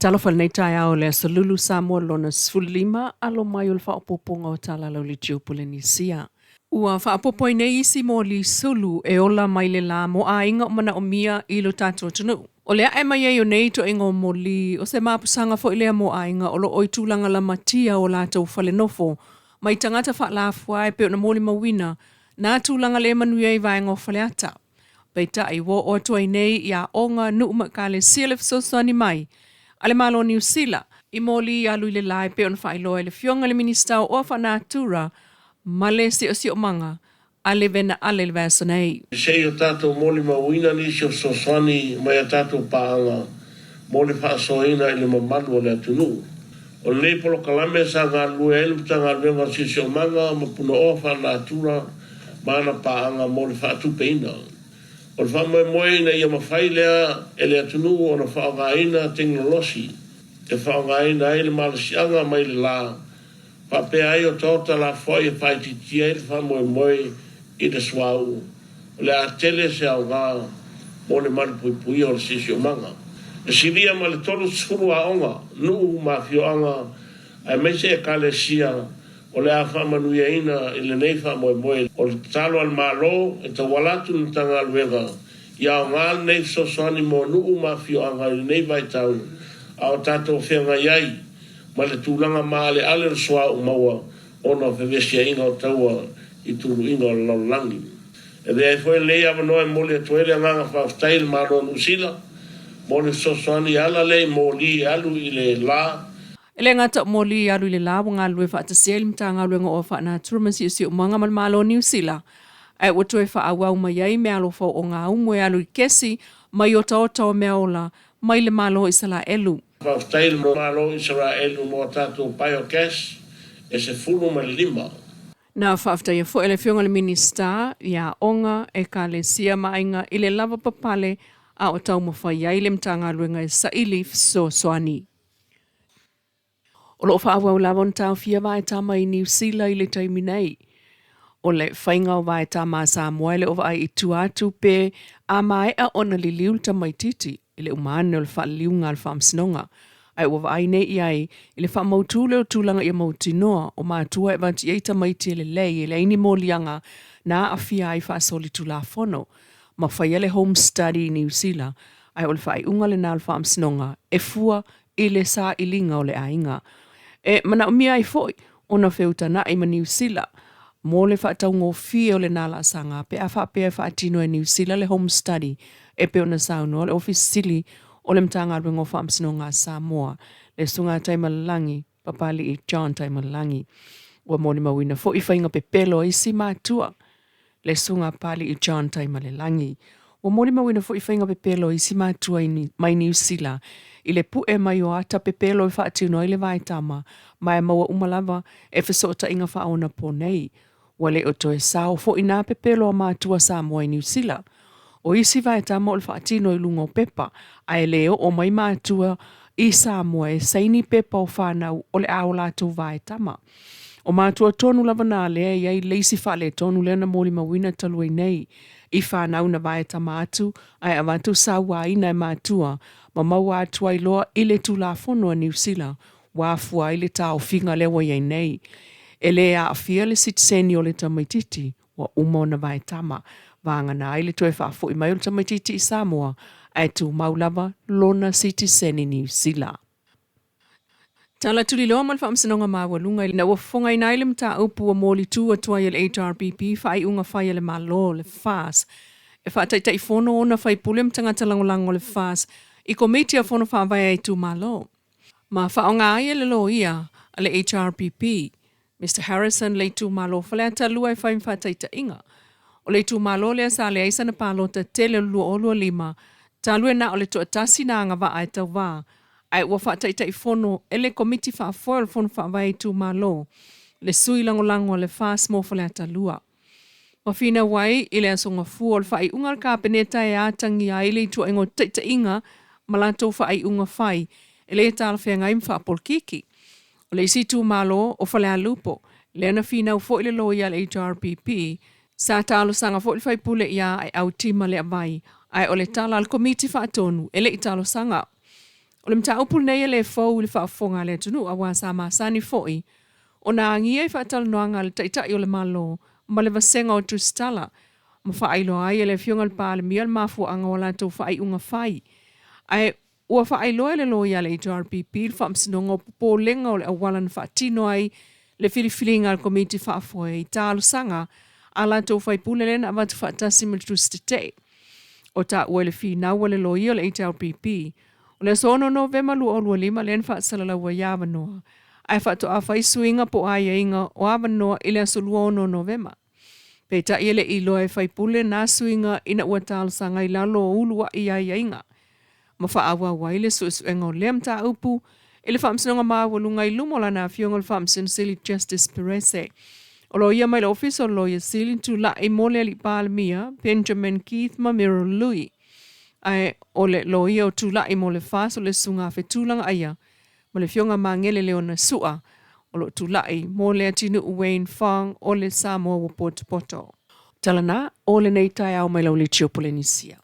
Talofal nei tai au le salulu Samoa lona sfulima alo mai o le whaopoponga o tala lau li tio Polynesia. Ua whaopopoi nei isi mo li sulu e ola mai le la mo a inga o mana o mia i lo tātua tunu. O lea e mai o nei to inga o mo li o se mapusanga fo ilea mo a inga o lo oitulanga la matia o la tau whale nofo. Mai tangata wha la fua e peo na moli mawina na tūlanga le manuia i vaenga o whale ata. Peita i wo o tua nei i a onga nuuma ka le sialef sosani mai. Ale malo New Zealand, i moli alu i le lai pe on whailoa le fionga le minista o ofa natura, ma le si o manga, ale vena ale le vasa nei. Se o tātou moli mawina ni si o sosani mai a tātou paanga, moli whaasoina i le mamalu o le atunu. O le polo kalame sa ngā lue elu ta ngā luenga si o manga, ma puno ofa natura, mana paanga moli whaatupe ina. O le whamoe na ia mawhai lea e le atunu o na whaongaina teknolosi. E whaongaina e le malasianga mai le la. Whapea ai o tauta la whai e whaititia e le whamoe i le swau. O le a tele se au ngā mo le manipui o le sisi o manga. E siria ma le tolu tsuru a onga, nuu ma fioanga, ai meise e kale sia o le a whamanuia ina i le nei whamoe o le talo al malo e ta walatu ni tanga luega i au ngā nei sosani mo nuu ma fioanga i le nei vai tau a o tātou whenga iai ma le tūlanga maa le ale soa o maua o na whewesia inga o taua i turu inga o laulangi. E le e fwoi lei awa noe mo le tuele nganga whaftail maro nusila mo le sosani ala le mo li alu i le la. Ele ngata moli alu le la ngā lue whaatasia ili mta ngā luenga o whaana turumasi o si o manga malo New Zealand. Ai watu e wha awau mai ai me alo whau o ngā umo e alu i kesi mai o tau mea ola mai le malo Isala elu. Whaftail mo malo Isala elu mo tātou biogas e se fulu ma le lima. Na whaftai e fo ele fionga le minista ia onga e ka le sia mainga i le lava papale a o tau mo whai ai le mta ngā luenga e sa ili so soani. O lo whaawau lawa on tau fia vai tama i New Zealand i le taimi nei. O le whainga o vai tama Samoa le o vai i tuatu pe a mai a ona li liu tamai titi i le umane o le wha liu ngā le whamsinonga. Ai o vai nei iai i le wha mautule o tūlanga i mautinoa o mātua e vanti ei tamai ti le lei i le ini mōlianga na a fia ai wha soli tu la fono. Ma whai le home study i New Zealand ai o le wha i unga le nā le whamsinonga e fua i le sa ilinga o le ainga. E mana o mia i foi, ona whiutana i ma New Zealand. Mō le whaatau ngō fia o le nāla sanga, pe a whapea whaatino e New Zealand le home study, e pe ona sauno, le office sili o le mtanga alwe ngō whaamsino ngā Samoa, le sunga taimalangi, papali i John taimalangi. Ua mō ni mawina fo i whainga pe pelo i si mātua, le sunga pali i John taimalangi. Ua mō ni mawina fo i whainga pe pelo i si mātua mai New Zealand, i le pu e mai o ata pepelo i whaatino i le vaitama, mai maua umalava e whesota inga whaona po nei. Wale o toe sao fo ina pepelo a mātua Samoa i New Zealand. O isi vaitama o le whaatino i lunga o pepa, a e leo o mai mātua i Samoa e saini pepa o whanau o le ao lātou vaitama. O mātua tonu lava nā lea iai leisi whale tonu lea na mōli mawina talui nei. I whanau na vaitama atu, ai a vatu sawa ina e mātua, ma maua atua i loa i le tūlafono a New Zealand, wāfua i le tau whinga lewa iai nei. E le a awhia le sitiseni o le tamaititi, wa umo na vaitama, vanga na i le toe whaafu i mai o le tamaititi i Samoa, ai tu maulava lona sitiseni New Zealand. Tala tuli loa mal whaamsinonga mawalunga na wafonga i naile mta upu a mōli tū atua i le HRPP, whai unga whai le malo, le FAS. E whaataitai whono ona whai pule mtangata langolango le FAS, i komiti a whono whaavai ai tū malo. Ma whaonga ai le lo ia, a le HRPP. Mr. Harrison le tū malo whaleata lua i whai mwhataita inga. O le tū malo lea sa le aisa na pālota tele lua o lua lima, ta lue na o le tuatasi na anga wa ai tau wā. Ai ua whaataitai whono e le komiti whaafoil whono whaavai tū malo. Le sui langolango le FAS mō whaleata lua. Ma whina wai i le asonga fua o le whai unga ka peneta e atangi a ile i tua ingo teita inga ma lato whai unga whai e le tala whea ngai mwha polkiki. O le isi tū malo o whalea lupo, le ana whina u fo ile lo ia le HRPP, sa talo sanga fo ile whai pule ia ai au tima le avai, ai o le tala al komiti whaatonu e le i talo sanga. O le mta upu nei le FOU le whaafonga le tunu a wā sa masani foi. O na angia I whaatal noanga le taitai o le malo, ma le vasenga o Tristala, ma whaailo ai le fionga le pā le mia le mafu anga o lantou whaai unga whai. Ai, ua whaailoa le loia le HRPP, le whaamsinonga o popo lenga o le awalan whaatino ai, le whiriwhiringa le komiti whaafoe I tālo sanga, a lantou whaipule lena avatu whaatasi me trustite. O ta ua le whinaua le loia le HRPP, o le sono Novema lua o lua lima len whaasala ua iawa noa. Ai whaato a whaisuinga po aia inga o awa noa I le asolua ono Novema. Pe ta ia le iloa whaipule na suinga ina ua tālo sanga I lalo o ulua I aia inga. Ma whaawa waile suenga o lem ta upu, ele whaamsinonga mawalunga I lumola na fionga le whaamsin Silly Justice Perese. O lo ia mai le office o lo ia Silly tu la I mole li Palamia, Benjamin Keith Mamiro Louis. Ai o le lo ia o tu la I mole fas o le sunga whetulanga aia, ma le fionga mangele leo na sua, o lo tu la I mole atinu Wayne Fong o le Samoa wa Poto. Talana, o le nei tai au mai lau le tio Polynesia.